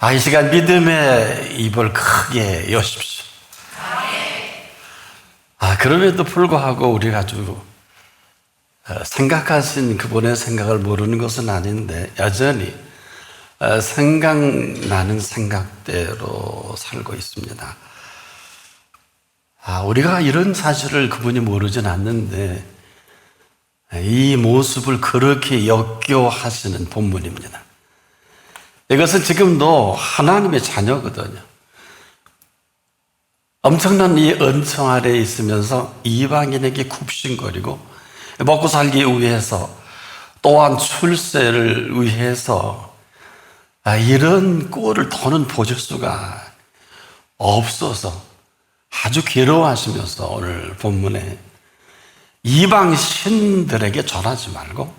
이 시간 믿음의 입을 크게 여십시오. 그럼에도 불구하고 우리가 아주 생각하신 그분의 생각을 모르는 것은 아닌데 여전히 생각나는 생각대로 살고 있습니다. 우리가 이런 사실을 그분이 모르진 않는데 이 모습을 그렇게 역겨하시는 본문입니다. 이것은 지금도 하나님의 자녀거든요. 엄청난 이 은총 아래에 있으면서 이방인에게 굽신거리고 먹고 살기 위해서 또한 출세를 위해서 이런 꼴을 더는 보실 수가 없어서 아주 괴로워하시면서 오늘 본문에 이방 신들에게 전하지 말고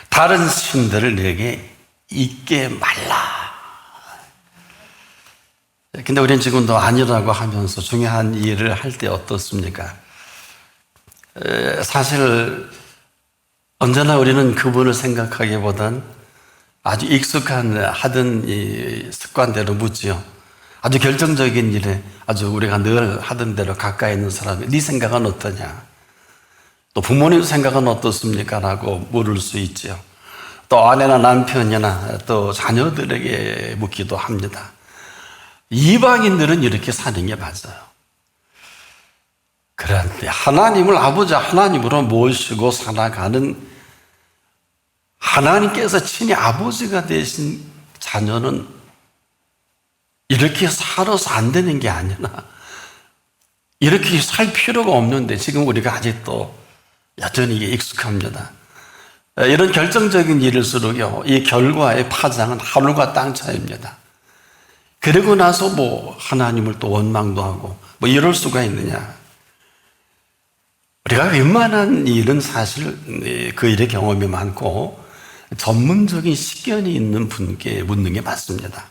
다른 신들을 내게 잊게 말라. 근데 우리는 지금도 아니라고 하면서 중요한 일을 할 때 어떻습니까? 사실 언제나 우리는 그분을 생각하기보단 아주 익숙한 하던 이 습관대로 묻지요. 아주 결정적인 일에 아주 우리가 늘 하던 대로 가까이 있는 사람이 네 생각은 어떠냐? 또 부모님 생각은 어떻습니까? 라고 물을 수 있지요. 또 아내나 남편이나 또 자녀들에게 묻기도 합니다. 이방인들은 이렇게 사는 게 맞아요. 그런데 하나님을 아버지 하나님으로 모시고 살아가는 하나님께서 친히 아버지가 되신 자녀는 이렇게 살아서 안 되는 게 아니라 이렇게 살 필요가 없는데 지금 우리가 아직도 여전히 익숙합니다. 이런 결정적인 일일수록요, 이 결과의 파장은 하늘과 땅 차이입니다. 그리고 나서 하나님을 또 원망도 하고 이럴 수가 있느냐. 우리가 웬만한 일은 사실 그 일의 경험이 많고 전문적인 식견이 있는 분께 묻는 게 맞습니다.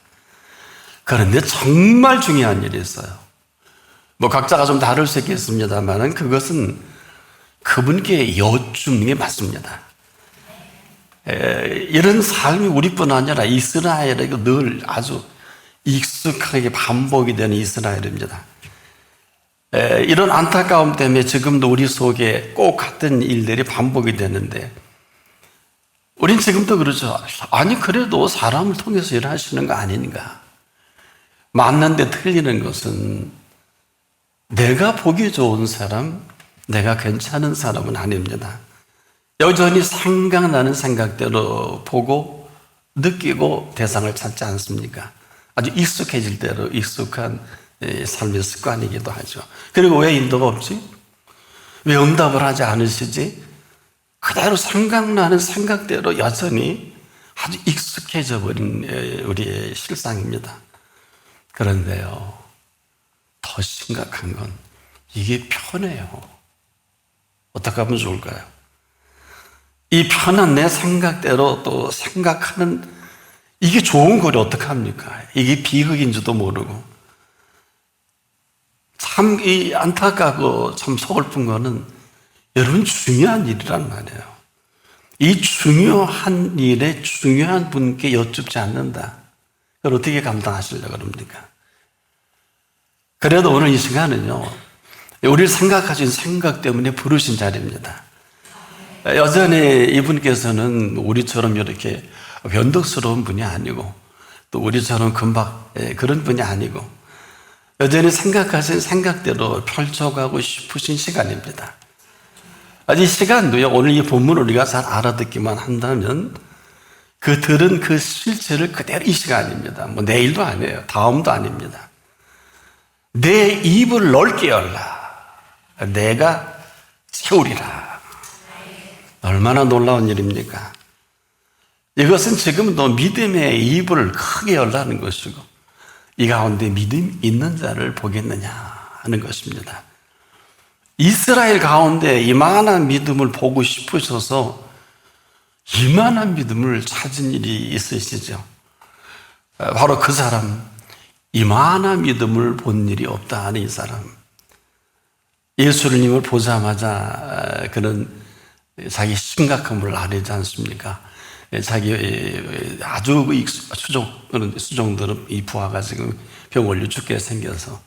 그런데 정말 중요한 일이 있어요. 각자가 좀 다를 수 있겠습니다만 그것은 그분께 여쭙는 게 맞습니다. 이런 삶이 우리뿐 아니라 이스라엘에게 늘 아주 익숙하게 반복이 되는 이스라엘입니다. 이런 안타까움 때문에 지금도 우리 속에 꼭 같은 일들이 반복이 되는데 우린 지금도 그러죠. 아니 그래도 사람을 통해서 일하시는 거 아닌가. 맞는데 틀리는 것은 내가 보기 좋은 사람, 내가 괜찮은 사람은 아닙니다. 여전히 생각나는 생각대로 보고 느끼고 대상을 찾지 않습니까? 아주 익숙해질 대로 익숙한 삶의 습관이기도 하죠. 그리고 왜 인도가 없지? 왜 응답을 하지 않으시지? 그대로 생각나는 생각대로 여전히 아주 익숙해져 버린 우리의 실상입니다. 그런데요, 더 심각한 건 이게 편해요. 어떻게 하면 좋을까요? 이 편한 내 생각대로 또 생각하는 이게 좋은 거를 어떻게 합니까? 이게 비극인지도 모르고. 참 이 안타깝고 참 서글픈 거는 여러분 중요한 일이란 말이에요. 이 중요한 일에 중요한 분께 여쭙지 않는다. 그걸 어떻게 감당하시려고 그럽니까? 그래도 오늘 이 시간은요, 우리를 생각하신 생각 때문에 부르신 자리입니다. 여전히 이분께서는 우리처럼 이렇게 변덕스러운 분이 아니고 또 우리처럼 금방 그런 분이 아니고 여전히 생각하신 생각대로 펼쳐가고 싶으신 시간입니다. 이 시간도요, 오늘 이 본문을 우리가 잘 알아듣기만 한다면 그 들은 그 실체를 그대로 이 시간입니다. 내일도 아니에요. 다음도 아닙니다. 내 입을 넓게 열라. 내가 채우리라. 얼마나 놀라운 일입니까? 이것은 지금도 믿음의 입을 크게 열라는 것이고 이 가운데 믿음 있는 자를 보겠느냐 하는 것입니다. 이스라엘 가운데 이만한 믿음을 보고 싶으셔서 이만한 믿음을 찾은 일이 있으시죠. 바로 그 사람, 이만한 믿음을 본 일이 없다 하는 이 사람. 예수님을 보자마자 그는 자기 심각함을 아뢰지 않습니까? 자기 아주 수종들은 이 부하가 지금 병 걸려 죽게 생겨서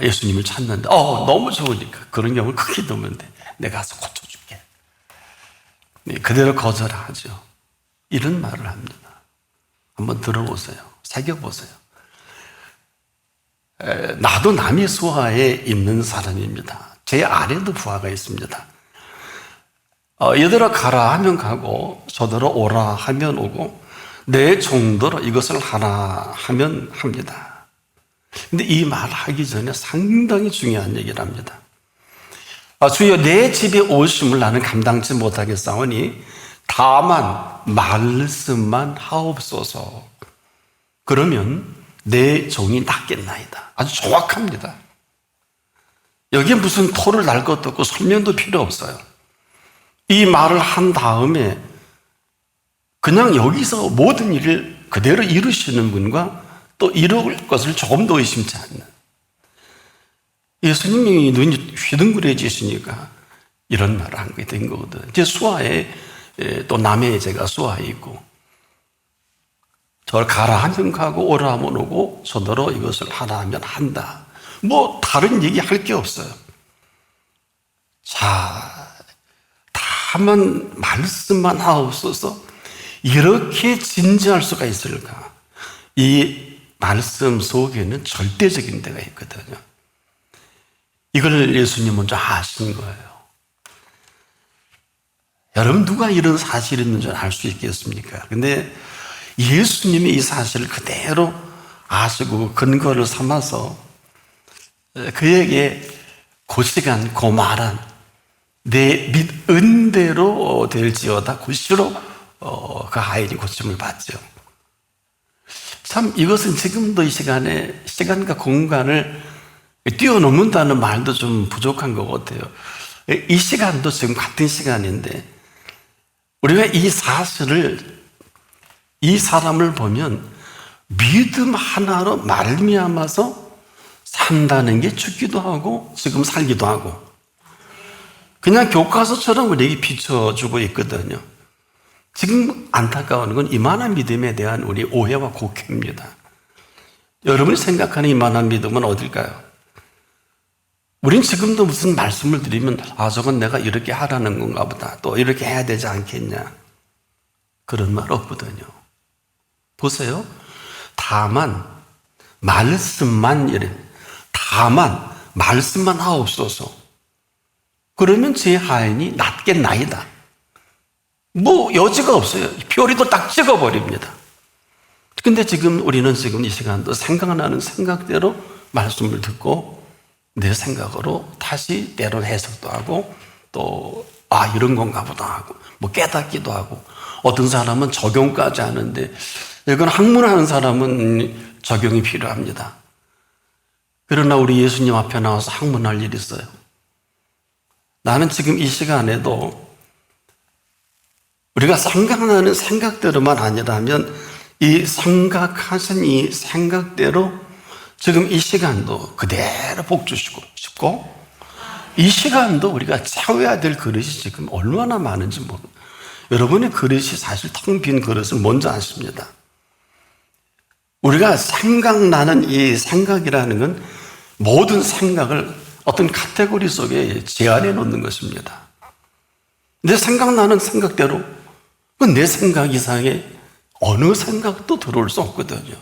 예수님을 찾는데 너무 좋으니까 그런 경우를 크게 두면 돼. 내가 가서 고쳐줄게. 그대로 거절하죠. 이런 말을 합니다. 한번 들어보세요. 새겨보세요. 나도 남의 수하에 있는 사람입니다. 제 아래도 부하가 있습니다. 얘들아 가라 하면 가고 저더러 오라 하면 오고 내 종더러 이것을 하라 하면 합니다. 근데 이 말 하기 전에 상당히 중요한 얘기를 합니다. 주여 내 집에 오심을 나는 감당치 못하겠사오니 다만 말씀만 하옵소서. 그러면 내 종이 낫겠나이다. 아주 정확합니다. 여기에 무슨 토를 날 것도 없고 설명도 필요 없어요. 이 말을 한 다음에 그냥 여기서 모든 일을 그대로 이루시는 분과 또 이룰 것을 조금 더 의심치 않는, 예수님이 눈이 휘둥그레지시니까 이런 말을 한 게 된 거거든. 제 수하에 또 남해 제가 수하에 있고 저를 가라 하면 가고 오라 하면 오고 저더러 이것을 하라 하면 한다. 뭐 다른 얘기 할 게 없어요. 자, 다만 말씀만 하옵소서. 이렇게 진지할 수가 있을까? 이 말씀 속에는 절대적인 데가 있거든요. 이걸 예수님 먼저 아신 거예요. 여러분 누가 이런 사실이 있는 줄 알 수 있겠습니까? 근데 예수님이 이 사실을 그대로 아시고 근거를 삼아서 그에게 그 시간 그 말한 내 믿은 대로 될지어다 굿시로 그 아이니 고침을 받죠. 참 이것은 지금도 이 시간에 시간과 공간을 뛰어넘는다는 말도 좀 부족한 것 같아요. 이 시간도 지금 같은 시간인데 우리가 이 사실을, 이 사람을 보면 믿음 하나로 말미암아서 산다는 게 죽기도 하고 지금 살기도 하고 그냥 교과서처럼 우리에게 비춰주고 있거든요. 지금 안타까운 건 이만한 믿음에 대한 우리 오해와 곡해입니다. 여러분이 생각하는 이만한 믿음은 어딜까요? 우린 지금도 무슨 말씀을 드리면 저건 내가 이렇게 하라는 건가 보다, 또 이렇게 해야 되지 않겠냐, 그런 말 없거든요. 보세요. 다만 말씀만 이래. 다만 말씀만 하옵소서. 그러면 제 하인이 낫겠나이다. 뭐 여지가 없어요. 표리도 딱 찍어버립니다. 근데 지금 우리는 지금 이 시간도 생각나는 생각대로 말씀을 듣고 내 생각으로 다시 때론 해석도 하고 또 이런 건가 보다 하고 뭐 깨닫기도 하고 어떤 사람은 적용까지 하는데 이건 학문하는 사람은 적용이 필요합니다. 그러나 우리 예수님 앞에 나와서 학문할 일이 있어요. 나는 지금 이 시간에도 우리가 생각나는 생각대로만 아니라면 이 생각하신 이 생각대로 지금 이 시간도 그대로 복주시고 싶고 이 시간도 우리가 채워야 될 그릇이 지금 얼마나 많은지 모르겠어요. 여러분의 그릇이 사실 텅 빈 그릇을 먼저 아십니다. 우리가 생각나는 이 생각이라는 건 모든 생각을 어떤 카테고리 속에 제한해 놓는 것입니다. 내 생각나는 생각대로 내 생각 이상의 어느 생각도 들어올 수 없거든요.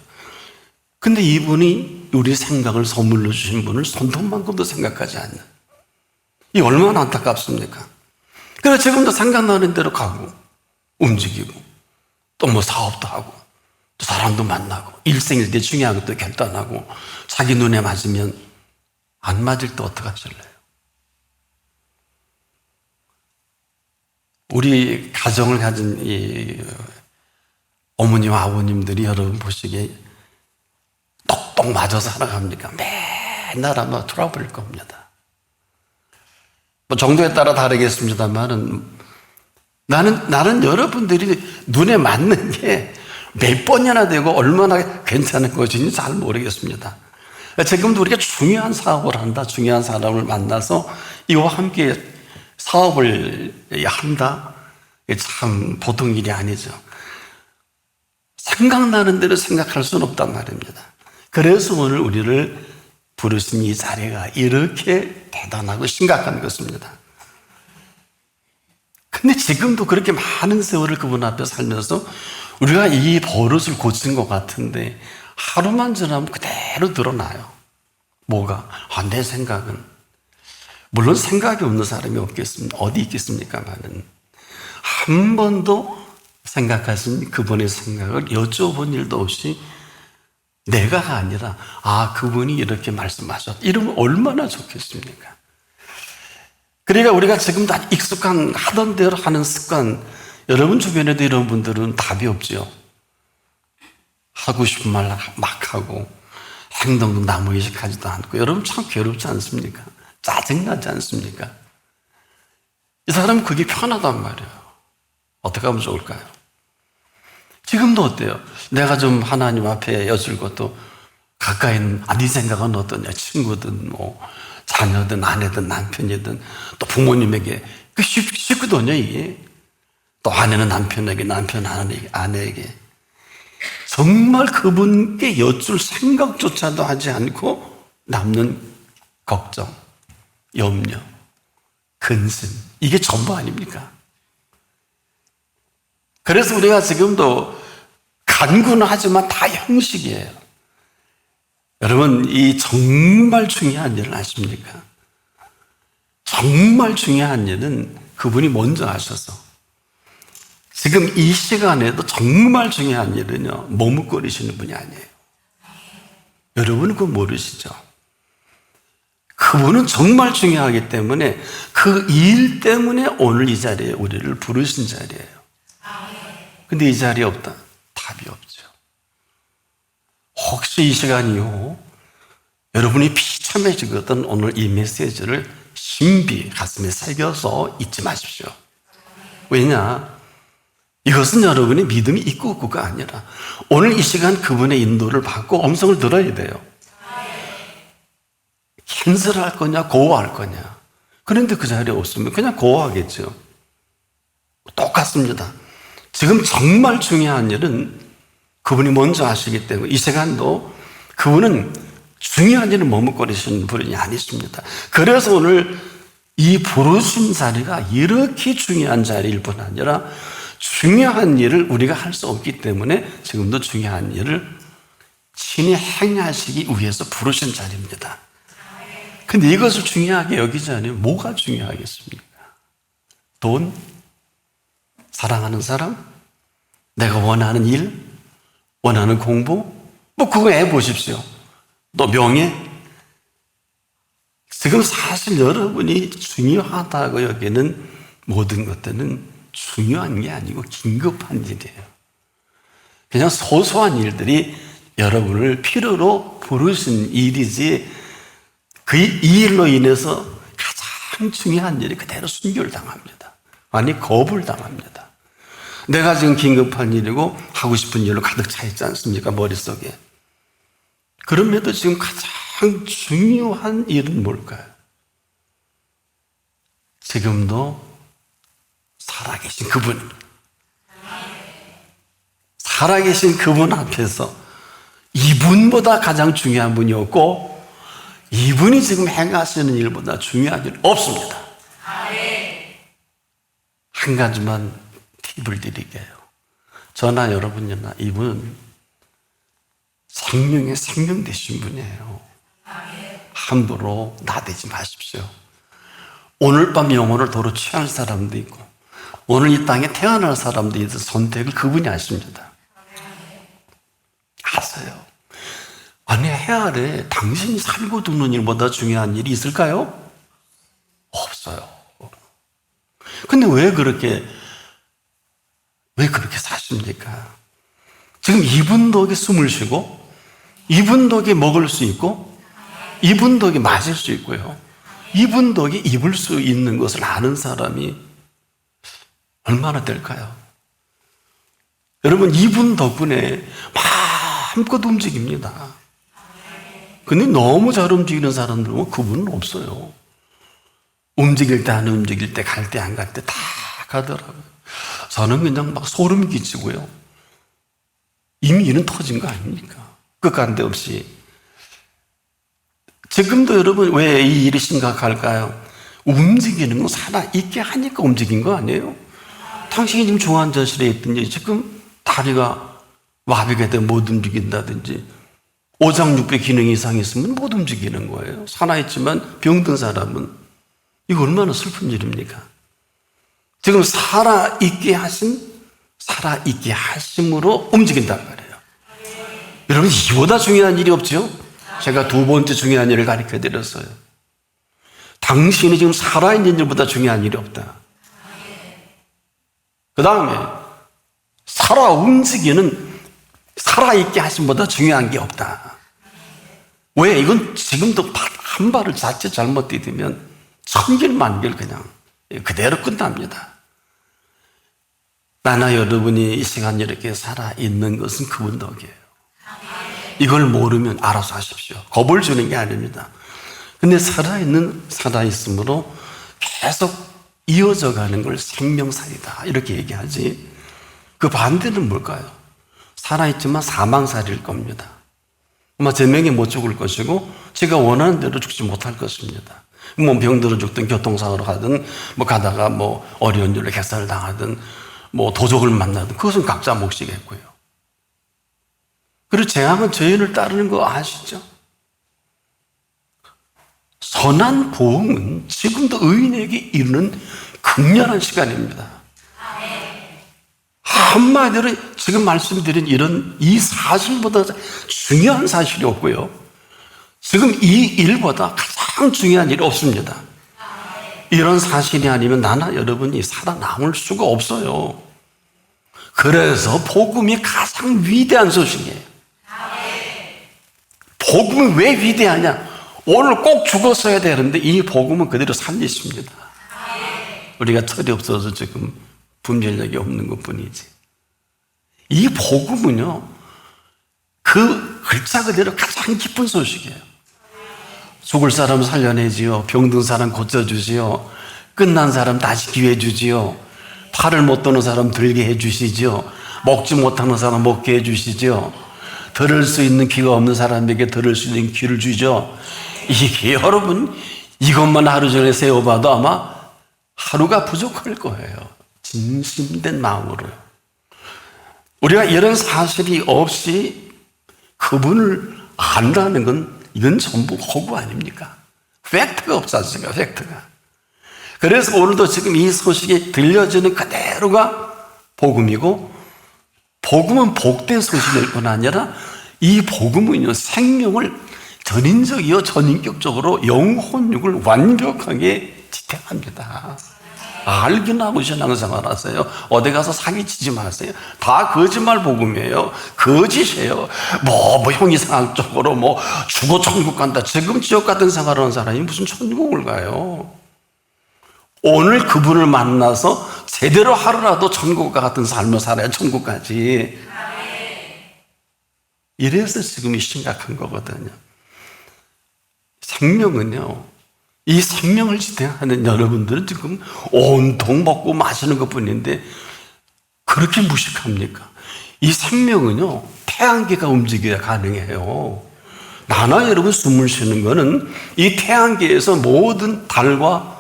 근데 이분이 우리 생각을 선물로 주신 분을 손톱만큼도 생각하지 않는, 이 얼마나 안타깝습니까? 그래서 지금도 생각나는 대로 가고 움직이고 또 뭐 사업도 하고 또 사람도 만나고 일생일대 중요한 것도 결단하고 자기 눈에 맞으면 안 맞을 때 어떡하실래요? 우리 가정을 가진 이 어머니와 아버님들이 여러분 보시기에 똑똑 맞아 살아갑니까? 맨날 아마 트러블일 겁니다. 뭐 정도에 따라 다르겠습니다만은 나는 여러분들이 눈에 맞는 게 몇 번이나 되고 얼마나 괜찮은 것인지 잘 모르겠습니다. 지금도 우리가 중요한 사업을 한다, 중요한 사람을 만나서 이와 함께 사업을 한다, 이게 참 보통 일이 아니죠. 생각나는 대로 생각할 수는 없단 말입니다. 그래서 오늘 우리를 부르신 이 자리가 이렇게 대단하고 심각한 것입니다. 근데 지금도 그렇게 많은 세월을 그분 앞에 살면서 우리가 이 버릇을 고친 것 같은데 하루만 지나면 그대로 드러나요. 뭐가? 내 생각은. 물론 생각이 없는 사람이 없겠습니다. 어디 있겠습니까만은. 한 번도 생각하신 그분의 생각을 여쭤본 일도 없이 내가가 아니라 그분이 이렇게 말씀하셨다. 이러면 얼마나 좋겠습니까? 그러니까 우리가 지금 다 익숙한 하던 대로 하는 습관, 여러분 주변에도 이런 분들은 답이 없죠. 하고 싶은 말 막 하고 행동도 나무의식하지도 않고 여러분 참 괴롭지 않습니까? 짜증나지 않습니까? 이 사람은 그게 편하단 말이에요. 어떻게 하면 좋을까요? 지금도 어때요? 내가 좀 하나님 앞에 여쭐 것도 가까이는 네 생각은 어떠냐? 친구든 뭐 자녀든 아내든 남편이든 또 부모님에게 쉽거든요 이게. 또 아내는 남편에게, 남편 아내에게. 정말 그분께 여쭐 생각조차도 하지 않고 남는 걱정, 염려, 근심, 이게 전부 아닙니까? 그래서 우리가 지금도 간구는 하지만 다 형식이에요. 여러분, 이 정말 중요한 일을 아십니까? 정말 중요한 일은 그분이 먼저 하셔서 지금 이 시간에도 정말 중요한 일은요, 머뭇거리시는 분이 아니에요. 여러분은 그거 모르시죠? 그분은 정말 중요하기 때문에 그 일 때문에 오늘 이 자리에 우리를 부르신 자리예요. 근데 이 자리에 없다? 답이 없죠. 혹시 이 시간 이후 여러분이 비참해지거든 오늘 이 메시지를 신비 가슴에 새겨서 잊지 마십시오. 왜냐? 이것은 여러분의 믿음이 있고 없고가 아니라 오늘 이 시간 그분의 인도를 받고 음성을 들어야 돼요. 캔슬할 거냐 고호할 거냐. 그런데 그 자리에 없으면 그냥 고호하겠죠. 똑같습니다. 지금 정말 중요한 일은 그분이 먼저 하시기 때문에 이 시간도 그분은 중요한 일을 머뭇거리시는 분이 아니십니다. 그래서 오늘 이 부르신 자리가 이렇게 중요한 자리일 뿐 아니라 중요한 일을 우리가 할 수 없기 때문에 지금도 중요한 일을 친히 행하시기 위해서 부르신 자리입니다. 근데 이것을 중요하게 여기지 않으면 뭐가 중요하겠습니까? 돈? 사랑하는 사람? 내가 원하는 일? 원하는 공부? 뭐 그거 해보십시오. 또 명예? 지금 사실 여러분이 중요하다고 여기는 모든 것들은 중요한 게 아니고 긴급한 일이에요. 그냥 소소한 일들이 여러분을 필요로 부르신 일이지 이 일로 인해서 가장 중요한 일이 그대로 순교를 당합니다. 아니 거부를 당합니다. 내가 지금 긴급한 일이고 하고 싶은 일로 가득 차 있지 않습니까? 머릿속에. 그럼에도 지금 가장 중요한 일은 뭘까요? 지금도 살아계신 그분, 살아계신 그분 앞에서 이분보다 가장 중요한 분이 없고 이분이 지금 행하시는 일보다 중요한 일 없습니다. 한 가지만 팁을 드릴게요. 저나 여러분이나 이분은 생명의 생명 되신 분이에요. 함부로 나대지 마십시오. 오늘 밤 영혼을 도로 취할 사람도 있고 오늘 이 땅에 태어날 사람도 있어서 선택을 그분이 하십니다. 아세요? 아니 해 아래 당신이 살고 죽는 일보다 중요한 일이 있을까요? 없어요. 근데 왜 그렇게 사십니까? 지금 이분 덕에 숨을 쉬고 이분 덕에 먹을 수 있고 이분 덕에 마실 수 있고요. 이분 덕에 입을 수 있는 것을 아는 사람이 얼마나 될까요? 여러분 이분 덕분에 마음껏 움직입니다. 근데 너무 잘 움직이는 사람들은 그분은 없어요. 움직일 때 안 움직일 때 갈 때 안 갈 때 다 가더라고요. 저는 그냥 막 소름 끼치고요. 이미 일은 터진 거 아닙니까? 끝간데 없이. 지금도 여러분 왜 이 일이 심각할까요? 움직이는 건 살아있게 하니까 움직인 거 아니에요? 당신이 지금 중환자실에 있든지 지금 다리가 마비가 되면 못 움직인다든지 오장육부 기능 이상이 있으면 못 움직이는 거예요. 살아있지만 병든 사람은 이거 얼마나 슬픈 일입니까? 지금 살아있게 하심으로 움직인단 말이에요. 여러분 이보다 중요한 일이 없죠? 제가 두 번째 중요한 일을 가르쳐 드렸어요. 당신이 지금 살아있는 일보다 중요한 일이 없다. 그 다음에 살아있게 하심보다 중요한 게 없다. 왜? 이건 지금도 한 발을 자칫 잘못 디디면 천길만길 그냥 그대로 끝납니다. 나나 여러분이 이 시간 이렇게 살아있는 것은 그분 덕이에요. 이걸 모르면 알아서 하십시오. 겁을 주는 게 아닙니다. 근데 살아있음으로 계속 이어져 가는 걸 생명살이다 이렇게 얘기하지. 그 반대는 뭘까요? 살아있지만 사망살일 겁니다. 아마 제 명에 못 죽을 것이고 제가 원하는 대로 죽지 못할 것입니다. 뭐 병들어 죽든 교통사고로 가든 뭐 가다가 뭐 어려운 일로 객사를 당하든 뭐 도적을 만나든 그것은 각자 몫이겠고요. 그리고 재앙은 죄인을 따르는 거 아시죠? 선한 보응은 지금도 의인에게 이르는 극렬한 시간입니다. 한마디로 지금 말씀드린 이 사실보다 중요한 사실이 없고요. 지금 이 일보다 가장 중요한 일이 없습니다. 이런 사실이 아니면 나나 여러분이 살아남을 수가 없어요. 그래서 복음이 가장 위대한 소식이에요. 복음이 왜 위대하냐? 오늘 꼭 죽었어야 되는데 이 복음은 그대로 살리십니다. 우리가 철이 없어서 지금 분별력이 없는 것뿐이지. 이 복음은요, 그 글자 그대로 가장 기쁜 소식이에요. 죽을 사람 살려내지요. 병든 사람 고쳐주지요. 끝난 사람 다시 기회 주지요. 팔을 못 드는 사람 들게 해주시지요. 먹지 못하는 사람 먹게 해주시지요. 들을 수 있는 귀가 없는 사람에게 들을 수 있는 귀를 주죠. 이게 여러분 이것만 하루 종일 세워봐도 아마 하루가 부족할 거예요. 진심된 마음으로. 우리가 이런 사실이 없이 그분을 안다는 건 이건 전부 허구 아닙니까? 팩트가 없지 않습니까? 팩트가. 그래서 오늘도 지금 이 소식이 들려지는 그대로가 복음이고, 복음은 복된 소식일 뿐 아니라 이 복음은요, 생명을 전인적이요 전인격적으로 영혼육을 완벽하게 지탱합니다. 알기나 하고 신앙생활 하세요. 어디 가서 사기치지 마세요. 다 거짓말 복음이에요. 거짓이에요. 뭐 형이상학적으로 죽어 천국 간다. 지금 지옥 같은 생활하는 사람이 무슨 천국을 가요. 오늘 그분을 만나서 제대로 하루라도 천국과 같은 삶을 살아야 천국 가지. 이래서 지금이 심각한 거거든요. 생명은요, 이 생명을 지탱하는 여러분들은 지금 온통 먹고 마시는 것 뿐인데 그렇게 무식합니까? 이 생명은요, 태양계가 움직여야 가능해요. 나나 여러분 숨을 쉬는 거는 이 태양계에서 모든 달과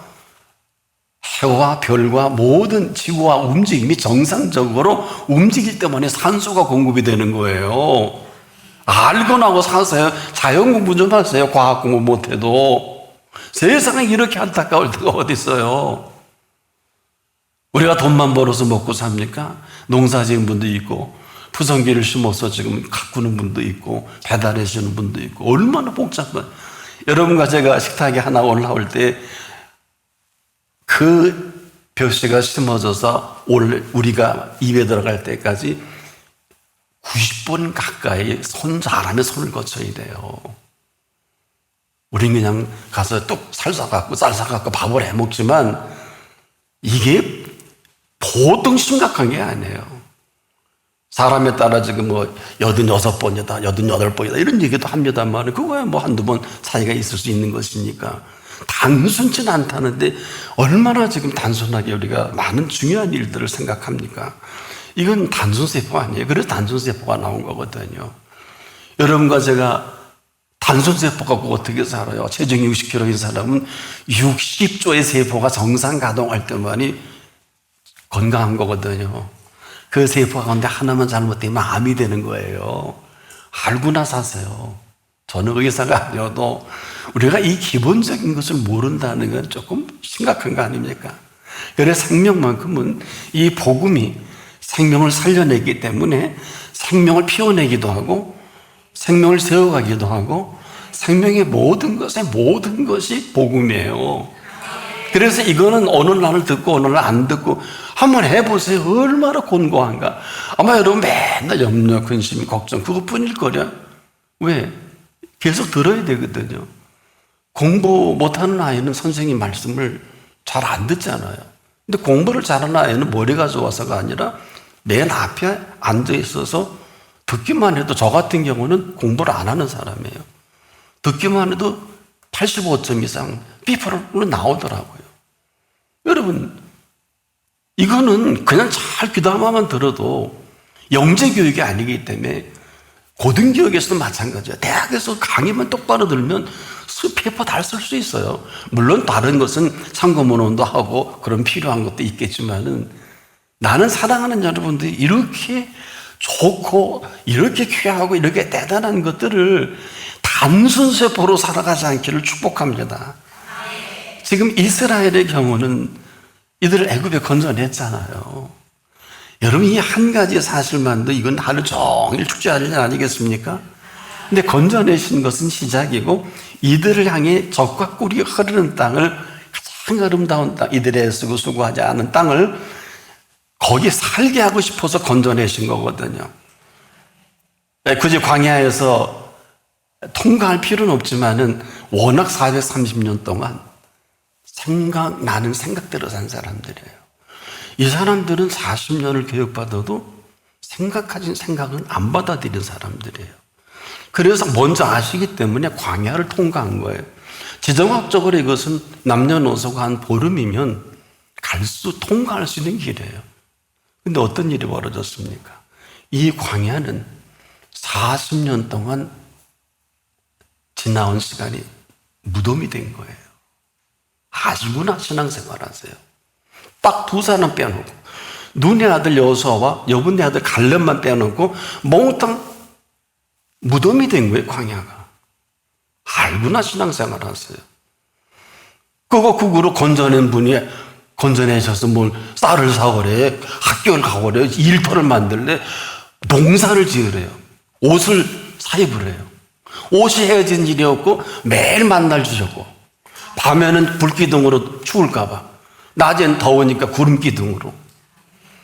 해와 별과 모든 지구와 움직임이 정상적으로 움직일 때문에 산소가 공급이 되는 거예요. 알고 나고 사세요. 자연 공부 좀 하세요. 과학 공부 못해도. 세상에 이렇게 안타까울 때가 어디 있어요. 우리가 돈만 벌어서 먹고 삽니까? 농사 지은 분도 있고 푸성기를 심어서 지금 가꾸는 분도 있고 배달해 주는 분도 있고 얼마나 복잡한. 여러분과 제가 식탁에 하나 올라올 때 그 벼씨가 심어져서 우리가 입에 들어갈 때까지 90번 가까이 잘하면 손을 거쳐야 돼요. 우린 그냥 가서 뚝 살 사갖고 쌀 사갖고 밥을 해 먹지만 이게 보통 심각한 게 아니에요. 사람에 따라 지금 86번이다, 88번이다 이런 얘기도 합니다만 그거야 한두 번 차이가 있을 수 있는 것이니까. 단순치 않다는데 얼마나 지금 단순하게 우리가 많은 중요한 일들을 생각합니까? 이건 단순세포 아니에요. 그래서 단순세포가 나온 거거든요. 여러분과 제가 단순세포 갖고 어떻게 살아요? 체중이 60kg인 사람은 60조의 세포가 정상 가동할 때만이 건강한 거거든요. 그 세포 가운데 하나만 잘못되면 암이 되는 거예요. 알고나 사세요. 저는 의사가 아니어도 우리가 이 기본적인 것을 모른다는 건 조금 심각한 거 아닙니까? 그래서 생명만큼은 이 복음이 생명을 살려내기 때문에 생명을 피워내기도 하고 생명을 세워가기도 하고 생명의 모든 것이 복음이에요. 그래서 이거는 어느 날을 듣고 어느 날 안 듣고 한번 해보세요. 얼마나 곤고한가. 아마 여러분 맨날 염려, 근심, 걱정 그것뿐일 거냐. 왜? 계속 들어야 되거든요. 공부 못하는 아이는 선생님 말씀을 잘 안 듣잖아요. 근데 공부를 잘하는 아이는 머리가 좋아서가 아니라 맨 앞에 앉아 있어서 듣기만 해도, 저 같은 경우는 공부를 안 하는 사람이에요. 듣기만 해도 85점 이상 B프로로 나오더라고요. 여러분, 이거는 그냥 잘 귀담아만 들어도 영재교육이 아니기 때문에 고등교육에서도 마찬가지예요. 대학에서 강의만 똑바로 들면 페이퍼 다 쓸 수 있어요. 물론 다른 것은 참고문헌도 하고 그런 필요한 것도 있겠지만은, 나는 사랑하는 여러분들이 이렇게 좋고 이렇게 귀하고 이렇게 대단한 것들을 단순세포로 살아가지 않기를 축복합니다. 지금 이스라엘의 경우는 이들을 애굽에 건져냈잖아요. 여러분, 이 한 가지 사실만도 이건 하루 종일 축제할 일 아니겠습니까? 근데 건져내신 것은 시작이고, 이들을 향해 적과 꿀이 흐르는 땅을, 가장 아름다운 땅, 이들이 애쓰고 수고하지 않은 땅을 거기 살게 하고 싶어서 건져내신 거거든요. 굳이 광야에서 통과할 필요는 없지만은 워낙 430년 동안 생각나는 생각대로 산 사람들이에요. 이 사람들은 40년을 교육받아도 생각하신 생각은 안 받아들인 사람들이에요. 그래서 먼저 아시기 때문에 광야를 통과한 거예요. 지정학적으로 이것은 남녀노소가 한 보름이면 통과할 수 있는 길이에요. 근데 어떤 일이 벌어졌습니까? 이 광야는 40년 동안 지나온 시간이 무덤이 된 거예요. 아시구나, 신앙생활 하세요. 딱 두 사람 빼놓고, 눈의 아들 여호수아와 여분의 아들 갈렙만 빼놓고 몽땅 무덤이 된 거예요, 광야가. 알구나, 신앙생활 하세요. 그거 국으로 건져낸 분이 건져내셔서 뭘 쌀을 사오래, 학교를 가오래, 일터를 만들래, 농사를 지으래요. 옷을 사입으래요. 옷이 헤어진 일이 없고 매일 만날 주셨고, 밤에는 불기둥으로 추울까봐, 낮엔 더우니까 구름기둥으로,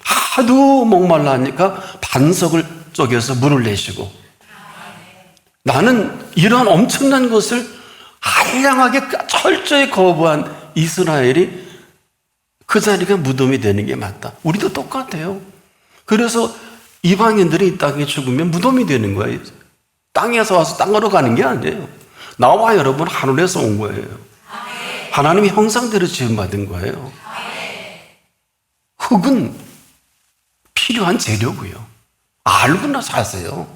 하도 목말라하니까 반석을 쪼개서 물을 내시고. 나는 이런 엄청난 것을 한량하게 철저히 거부한 이스라엘이 그 자리가 무덤이 되는 게 맞다. 우리도 똑같아요. 그래서 이방인들이 이 땅에 죽으면 무덤이 되는 거예요. 땅에서 와서 땅으로 가는 게 아니에요. 나와 여러분 하늘에서 온 거예요. 하나님의 형상대로 지음받은 거예요. 흙은 필요한 재료고요. 알고나 사세요.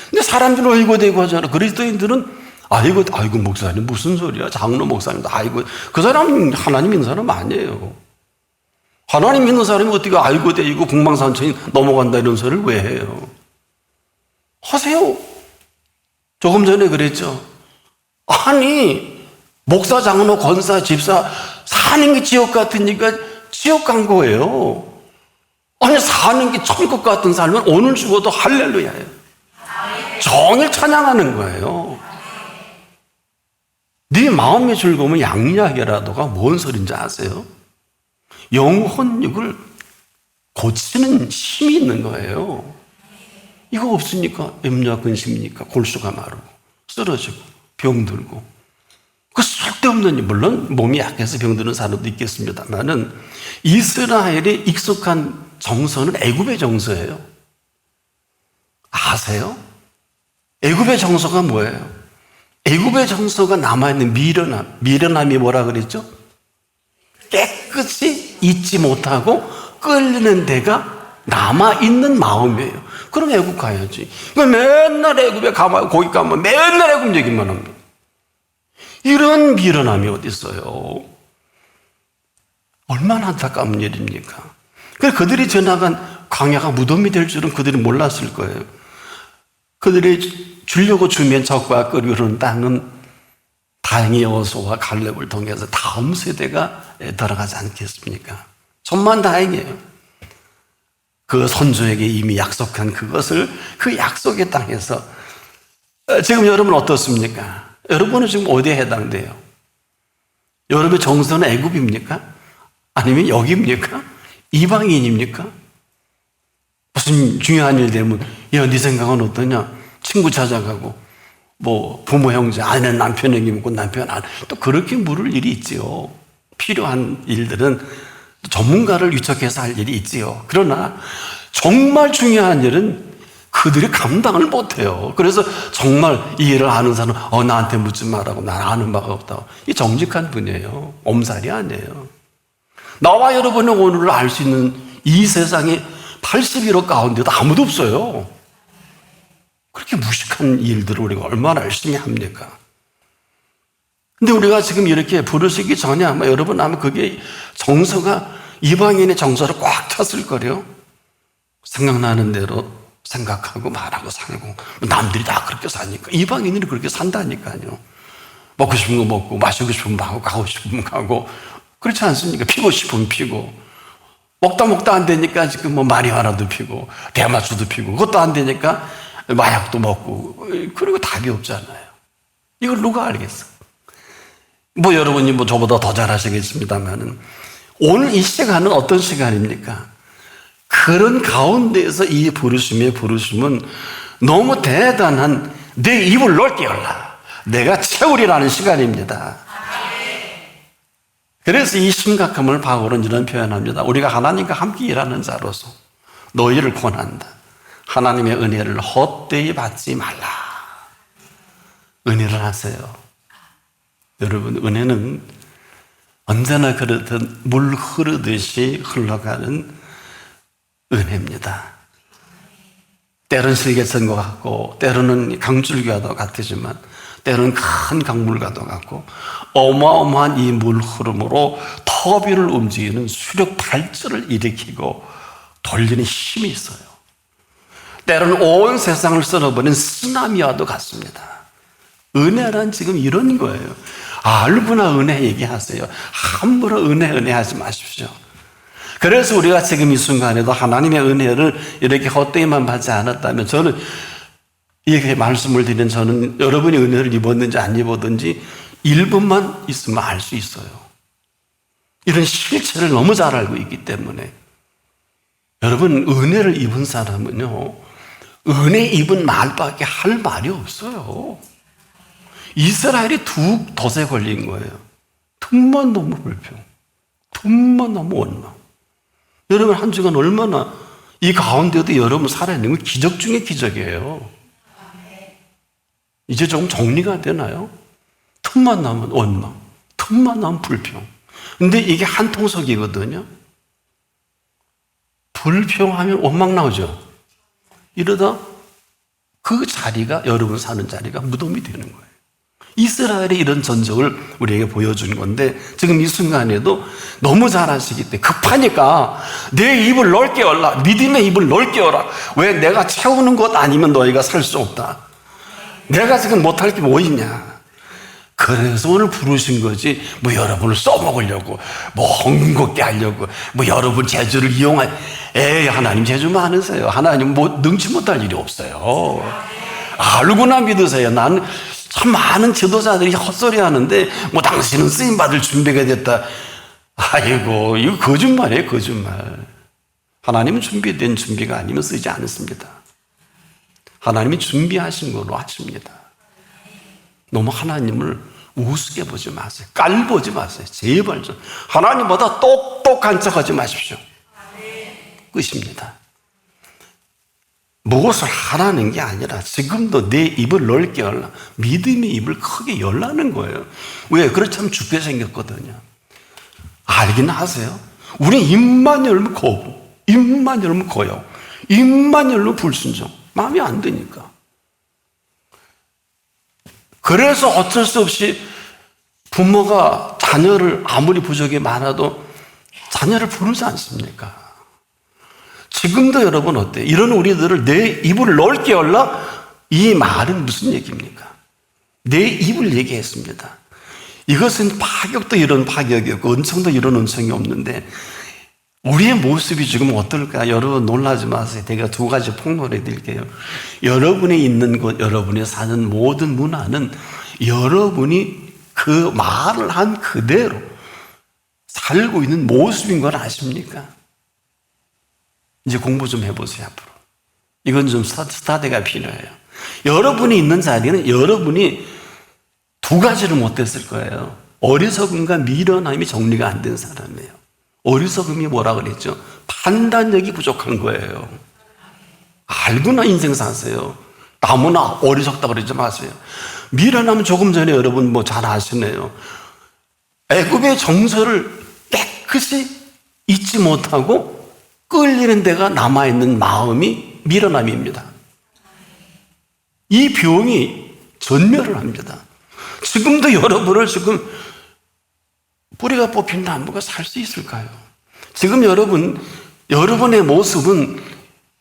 근데 사람들은 의고대고 하잖아. 그리스도인들은 아이고 목사님 무슨 소리야. 장로 목사님 아이고, 그 사람은 하나님 믿는 사람 아니에요. 하나님 믿는 사람이 어떻게 아이고대고 궁망산천이 넘어간다 이런 소리를 왜 해요? 하세요. 조금 전에 그랬죠. 아니, 목사, 장로, 권사, 집사 사는 게 지옥 같으니까 지옥 간 거예요. 아니, 사는 게 천국 같은 삶은 오늘 죽어도 할렐루야예요. 종일 찬양하는 거예요. 네 마음의 즐거움은 양약이라도가 뭔 소린지 아세요? 영혼육을 고치는 힘이 있는 거예요. 이거 없으니까 염려와 근심이니까 골수가 마르고 쓰러지고 병들고, 그 쓸데없는 일. 물론 몸이 약해서 병드는 사람도 있겠습니다만은 이스라엘의 익숙한 정서는 애굽의 정서예요. 아세요? 애굽의 정서가 뭐예요? 애굽의 정서가 남아있는 미련함이 뭐라 그랬죠? 깨끗이 잊지 못하고 끌리는 데가 남아있는 마음이에요. 그럼 애굽 가야지. 맨날 애굽에 가면, 거기 가면 맨날 애굽 얘기만 합니다. 이런 미련함이 어디 있어요? 얼마나 안타까운 일입니까? 그래서 그들이 지나간 광야가 무덤이 될 줄은 그들이 몰랐을 거예요. 그들이 주려고 주면 적과 끓이는 땅은 다행히 여호수아와 갈렙을 통해서 다음 세대가 들어가지 않겠습니까? 천만 다행이에요. 그 선조에게 이미 약속한 그것을 그 약속의 땅에서. 지금 여러분 어떻습니까? 여러분은 지금 어디에 해당돼요? 여러분의 정서는 애굽입니까? 아니면 여기입니까? 이방인입니까? 무슨 중요한 일 되면 야, 네 생각은 어떠냐? 친구 찾아가고 뭐 부모 형제 아내는 남편에게 묻고 남편 안 또 그렇게 물을 일이 있지요. 필요한 일들은 전문가를 위촉해서 할 일이 있지요. 그러나 정말 중요한 일은 그들이 감당을 못해요. 그래서 정말 이 일을 아는 사람은 나한테 묻지 말라고 나는 아는 바가 없다고. 이 정직한 분이에요. 엄살이 아니에요. 나와 여러분의 오늘을 알 수 있는 이 세상에 81억 가운데도 아무도 없어요. 그렇게 무식한 일들을 우리가 얼마나 열심히 합니까? 근데 우리가 지금 이렇게 부르시기 전에 아마 여러분 아마 그게 정서가 이방인의 정서로 꽉 찼을 거래요. 생각나는 대로 생각하고 말하고 살고 남들이 다 그렇게 사니까 이방인들이 그렇게 산다니까요. 먹고 싶은 거 먹고 마시고 싶은 거 하고 가고 싶으면 가고 그렇지 않습니까? 피고 싶으면 피고 먹다 안 되니까 지금 뭐 마리화나도 피고 대마초도 피고 그것도 안 되니까 마약도 먹고 그리고 답이 없잖아요. 이걸 누가 알겠어? 뭐 여러분이 뭐 저보다 더 잘하시겠습니다만은 오늘 이 시간은 어떤 시간입니까? 그런 가운데에서 이 부르심은 너무 대단한 내 입을 넓게 열라. 내가 채우리라는 시간입니다. 그래서 이 심각함을 바울은 이런 표현합니다. 우리가 하나님과 함께 일하는 자로서 너희를 권한다. 하나님의 은혜를 헛되이 받지 말라. 은혜를 하세요. 여러분 은혜는 언제나 그렇듯 물 흐르듯이 흘러가는 은혜입니다. 때로는 실개천과 같고 때로는 강줄기와도 같으지만 때로는 큰 강물과도 같고 어마어마한 이 물 흐름으로 터비를 움직이는 수력 발전을 일으키고 돌리는 힘이 있어요. 때로는 온 세상을 썰어버린 쓰나미와도 같습니다. 은혜란 지금 이런 거예요. 알구나 은혜 얘기하세요. 함부로 은혜 하지 마십시오. 그래서 우리가 지금 이 순간에도 하나님의 은혜를 이렇게 헛되이만 받지 않았다면 저는 이렇게 말씀을 드리는 저는 여러분이 은혜를 입었는지 안 입었든지 1분만 있으면 알 수 있어요. 이런 실체를 너무 잘 알고 있기 때문에 여러분 은혜를 입은 사람은요 은혜 입은 말밖에 할 말이 없어요. 이스라엘이 두 덫에 걸린 거예요. 틈만 너무 불평, 틈만 너무 원망. 여러분 한 주간 얼마나 이 가운데도 여러분 살아있는 건 기적 중에 기적이에요. 이제 조금 정리가 되나요? 틈만 나면 원망, 틈만 나면 불평. 근데 이게 한 통속이거든요. 불평하면 원망 나오죠. 이러다 그 자리가 여러분 사는 자리가 무덤이 되는 거예요. 이스라엘이 이런 전적을 우리에게 보여준 건데 지금 이 순간에도 너무 잘 아시기 때문에 급하니까 내 입을 넓게 열라. 믿음의 입을 넓게 열라. 왜? 내가 채우는 것 아니면 너희가 살 수 없다. 내가 지금 못할 게 뭐 있냐. 그래서 오늘 부르신 거지 뭐 여러분을 써먹으려고 뭐 헝긋게 하려고 뭐 여러분 재주를 이용할 하나님 재주 많으세요. 하나님 뭐 능치 못할 일이 없어요. 알고나 믿으세요. 나는 참 많은 지도자들이 헛소리 하는데 뭐 당신은 쓰임받을 준비가 됐다. 아이고 이거 거짓말이에요. 거짓말. 하나님은 준비된 준비가 아니면 쓰지 않습니다. 하나님이 준비하신 걸로 하십니다. 너무 하나님을 우습게 보지 마세요. 깔보지 마세요. 제발 좀 하나님보다 똑똑한 척하지 마십시오. 끝입니다. 무엇을 하라는 게 아니라 지금도 내 입을 넓게 열라. 믿음의 입을 크게 열라는 거예요. 왜? 그렇다면 죽게 생겼거든요. 알긴 하세요? 우리 입만 열면 거부, 입만 열면 거역, 입만 열면 불순종. 마음이 안 드니까. 그래서 어쩔 수 없이 부모가 자녀를 아무리 부족이 많아도 자녀를 부르지 않습니까? 지금도 여러분 어때요? 이런 우리들을 내 입을 넓게 열라? 이 말은 무슨 얘기입니까? 내 입을 얘기했습니다. 이것은 파격도 이런 파격이었고 은총도 이런 은총이 없는데 우리의 모습이 지금 어떨까? 여러분 놀라지 마세요. 제가 두 가지 폭로해 드릴게요. 여러분이 있는 곳, 여러분이 사는 모든 문화는 여러분이 그 말을 한 그대로 살고 있는 모습인 걸 아십니까? 이제 공부 좀 해보세요, 앞으로. 이건 좀 스타디가 필요해요. 여러분이 있는 자리는 여러분이 두 가지를 못했을 거예요. 어리석음과 미련함이 정리가 안 된 사람이에요. 어리석음이 뭐라 그랬죠? 판단력이 부족한 거예요. 알고나 인생 사세요. 나무나 어리석다 그러지 마세요. 미련함은 조금 전에 여러분 뭐 잘 아시네요. 애굽의 정서를 깨끗이 잊지 못하고 끌리는 데가 남아있는 마음이 미련함입니다. 이 병이 전멸을 합니다. 지금도 여러분을 지금 뿌리가 뽑힌 나무가 살 수 있을까요? 지금 여러분의 모습은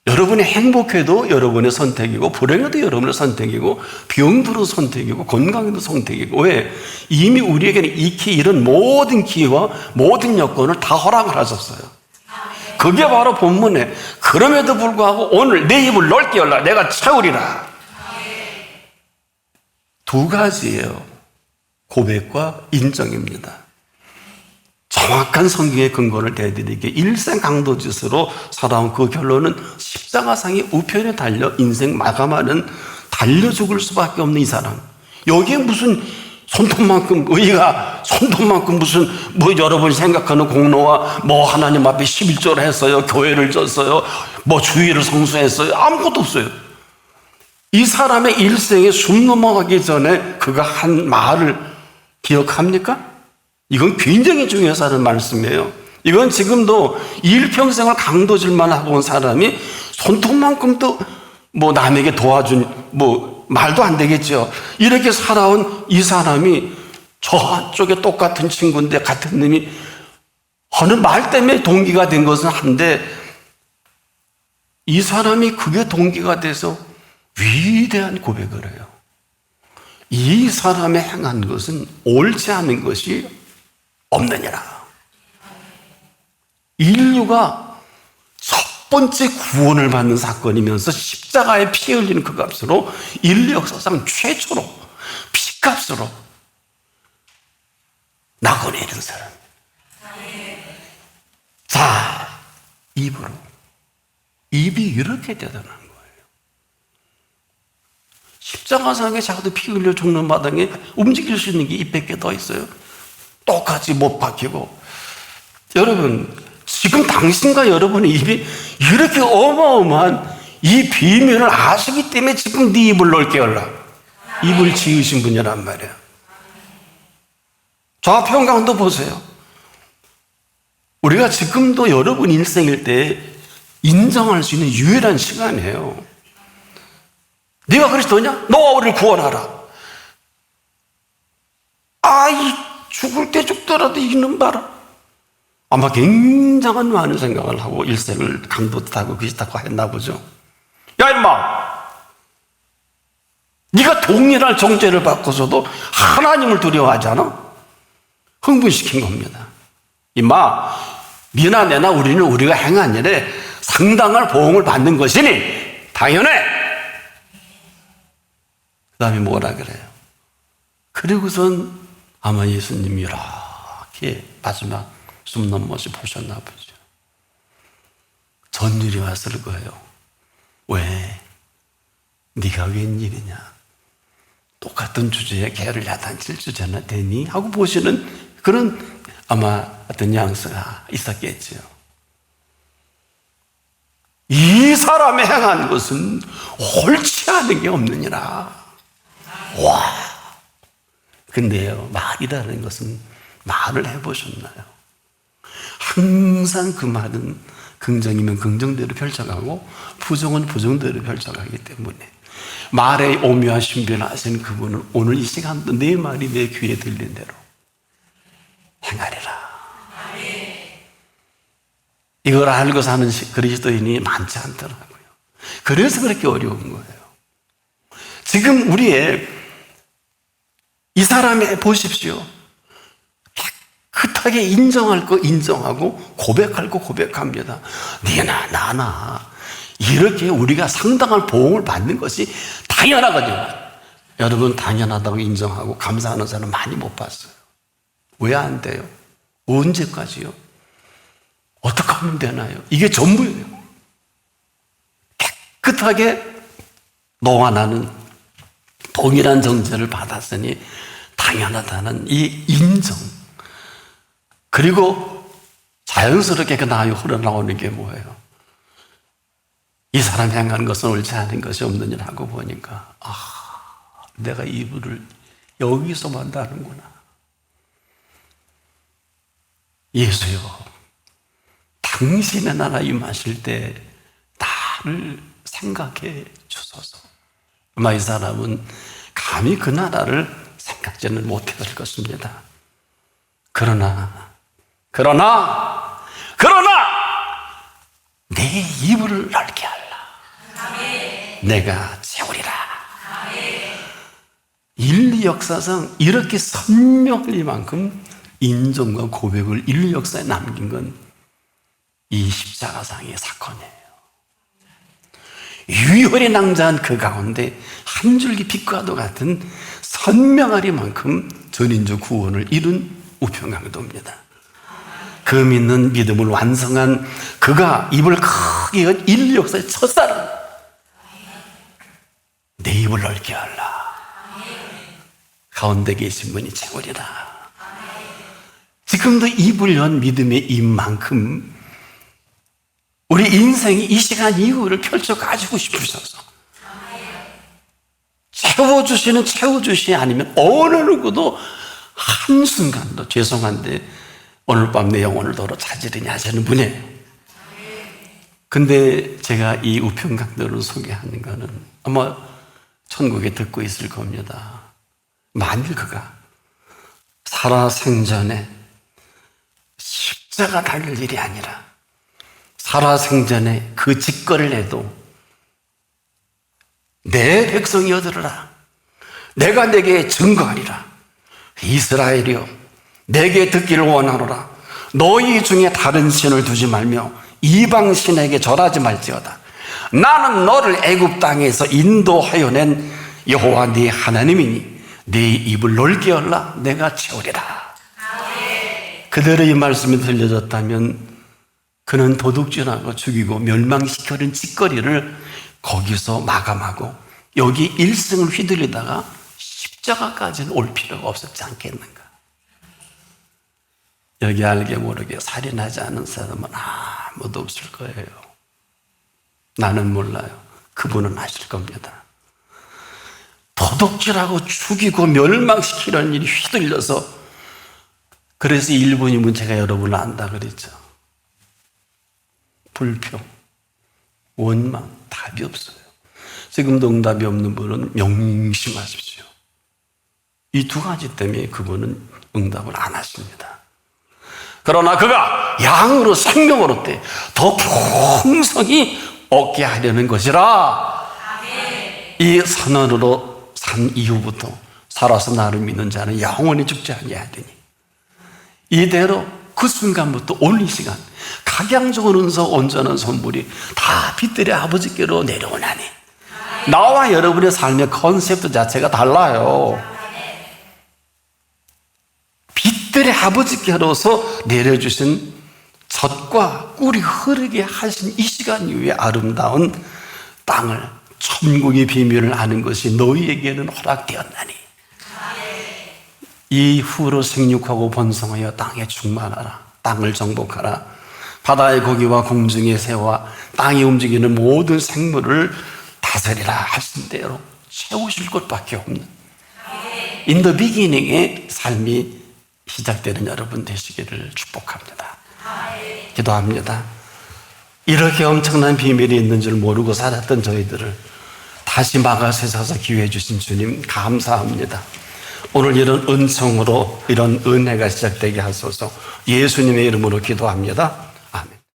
여러분이 행복해도 여러분의 선택이고 불행해도 여러분의 선택이고 병들어도 선택이고 건강해도 선택이고 왜? 이미 우리에게는 익히 이런 모든 기회와 모든 여건을 다 허락을 하셨어요. 그게 바로 본문에 그럼에도 불구하고 오늘 내 입을 넓게 열라 내가 채우리라. 두 가지예요. 고백과 인정입니다. 정확한 성경의 근거를 대드리기에 일생 강도짓으로 살아온 그 결론은 십자가상의 우편에 달려 인생 마감하는 달려 죽을 수밖에 없는 이 사람. 여기에 무슨 손톱만큼 의가 손톱만큼 무슨 뭐 여러분이 생각하는 공로와 뭐 하나님 앞에 11조를 했어요. 교회를 졌어요. 뭐 주의를 성수했어요. 아무것도 없어요. 이 사람의 일생에 숨 넘어가기 전에 그가 한 말을 기억합니까? 이건 굉장히 중요해서 하는 말씀이에요. 이건 지금도 일평생을 강도질만 하고 온 사람이 손톱만큼도 뭐 남에게 도와준 뭐 말도 안 되겠죠. 이렇게 살아온 이 사람이 저쪽에 똑같은 친구인데 같은 놈이 어느 말 때문에 동기가 된 것은 한데 이 사람이 그게 동기가 돼서 위대한 고백을 해요. 이 사람이 행한 것은 옳지 않은 것이 없느니라. 인류가 첫 번째 구원을 받는 사건이면서 십자가에 피 흘리는 그 값으로 인류 역사상 최초로 피값으로 낙원에 이른 사람. 자, 입으로. 입이 이렇게 대단한 거예요. 십자가상에 자기도 피 흘려 죽는 마당에 움직일 수 있는 게 입밖에 더 있어요. 똑같이 못 박히고. 여러분, 지금 당신과 여러분의 입이 이렇게 어마어마한 이 비밀을 아시기 때문에 지금 네 입을 넓게 열라. 입을 지으신 분이란 말이에요. 좌편 강도 보세요. 우리가 지금도 여러분 일생일 때 인정할 수 있는 유일한 시간이에요. 네가 그리스도냐? 너와 우리를 구원하라. 이 죽을 때 죽더라도 이기는 바라. 아마 굉장한 많은 생각을 하고 일생을 강도 타고 귀신 타고 했나 보죠. 야 임마, 네가 동일한 정죄를 받고서도 하나님을 두려워하지 않아? 흥분시킨 겁니다. 임마, 니나 내나 우리는 우리가 행한 일에 상당한 보응을 받는 것이니 당연해. 그 다음에 뭐라 그래요? 그리고선 아마 예수님이 이렇게 마지막 숨 넘어서 보셨나 보죠. 전율이 왔을 거예요. 왜? 네가 웬일이냐? 똑같은 주제에 개를 야단칠 주제나 되니? 하고 보시는 그런 아마 어떤 뉘앙스가 있었겠죠. 이 사람이 행한 것은 옳지 않은 게 없느니라. 와! 근데요, 말이라는 것은 말을 해보셨나요? 항상 그 말은 긍정이면 긍정대로 펼쳐가고 부정은 부정대로 펼쳐가기 때문에 말의 오묘와 신비를 아시는 그분은 오늘 이 시간도 내 말이 내 귀에 들린 대로 행하리라. 이걸 알고 사는 그리스도인이 많지 않더라고요. 그래서 그렇게 어려운 거예요. 지금 우리의 이 사람에 보십시오. 깨끗하게 인정할 거 인정하고 고백할 거 고백합니다. 네나 나나 이렇게 우리가 상당한 보응을 받는 것이 당연하거든요. 여러분, 당연하다고 인정하고 감사하는 사람 많이 못 봤어요. 왜 안 돼요? 언제까지요? 어떻게 하면 되나요? 이게 전부예요. 깨끗하게 너와 나는 동일한 정죄를 받았으니 당연하다는 이 인정, 그리고 자연스럽게 그 나에 흘러나오는 게 뭐예요? 이 사람이 행한 것은 옳지 않은 것이 없느냐고 보니까 내가 이불을 여기서 만다는구나. 예수요, 당신의 나라 임하실 때 나를 생각해 주소서. 아마 이 사람은 감히 그 나라를 생각지는 못했을 것입니다. 그러나 내 이불을 넓게 하라. 내가 채우리라. 인류 역사상 이렇게 선명할 이만큼 인정과 고백을 인류 역사에 남긴 건 이 십자가상의 사건이에요. 유혈이 낭자한 그 가운데 한 줄기 빛과도 같은 선명하리만큼 전인주 구원을 이룬 우평강도입니다. 그 믿는 믿음을 완성한 그가 입을 크게 연 인류 역사의 첫사람. 내 입을 넓게 하라. 가운데 계신 분이 채우리라. 지금도 입을 연 믿음의 입만큼 우리 인생이 이 시간 이후를 펼쳐 가지고 싶으셔서 채워주시 아니면 어느 누구도 한순간도 죄송한데 오늘 밤 내 영혼을 도로 찾으리냐 하시는 분이에요. 근데 제가 이 우평강도를 소개하는 거는 아마 천국에 듣고 있을 겁니다. 만일 그가 살아생전에 십자가 달릴 일이 아니라 살아생전에 그 직거를 해도 내 백성이여 들으라. 내가 내게 증거하리라. 이스라엘이여 내게 듣기를 원하노라. 너희 중에 다른 신을 두지 말며 이방 신에게 절하지 말지어다. 나는 너를 애굽 땅에서 인도하여 낸 여호와 네 하나님이니 네 입을 넓게 열라. 내가 채우리라. 그대로 이 말씀이 들려졌다면 그는 도둑질하고 죽이고 멸망시켜는 짓거리를 거기서 마감하고 여기 일생을 휘둘리다가 십자가까지는 올 필요가 없었지 않겠는가. 여기 알게 모르게 살인하지 않은 사람은 아무도 없을 거예요. 나는 몰라요. 그분은 아실 겁니다. 도둑질하고 죽이고 멸망시키는 일이 휘둘려서, 그래서 일본인은 제가 여러분을 안다 그랬죠. 불평, 원망, 답이 없어요. 지금도 응답이 없는 분은 명심하십시오. 이 두 가지 때문에 그분은 응답을 안 하십니다. 그러나 그가 양으로 생명으로 때 더 풍성히 얻게 하려는 것이라. 이 선언으로 산 이후부터 살아서 나를 믿는 자는 영원히 죽지 아니하리니, 이대로 그 순간부터 오늘 이 시간 각양적인 은서 온전한 선물이 다 빛들의 아버지께로 내려오나니, 나와 여러분의 삶의 컨셉트 자체가 달라요. 빛들의 아버지께로서 내려주신 젖과 꿀이 흐르게 하신 이 시간 이후에 아름다운 땅을, 천국의 비밀을 아는 것이 너희에게는 허락되었나니 이후로 생육하고 번성하여 땅에 충만하라. 땅을 정복하라. 바다의 고기와 공중의 새와 땅이 움직이는 모든 생물을 다스리라 하신대로 채우실 것밖에 없는 In the beginning의 삶이 시작되는 여러분 되시기를 축복합니다. 기도합니다. 이렇게 엄청난 비밀이 있는 줄 모르고 살았던 저희들을 다시 막아 세워서 기회해 주신 주님 감사합니다. 오늘 이런 은총으로 이런 은혜가 시작되게 하소서. 예수님의 이름으로 기도합니다.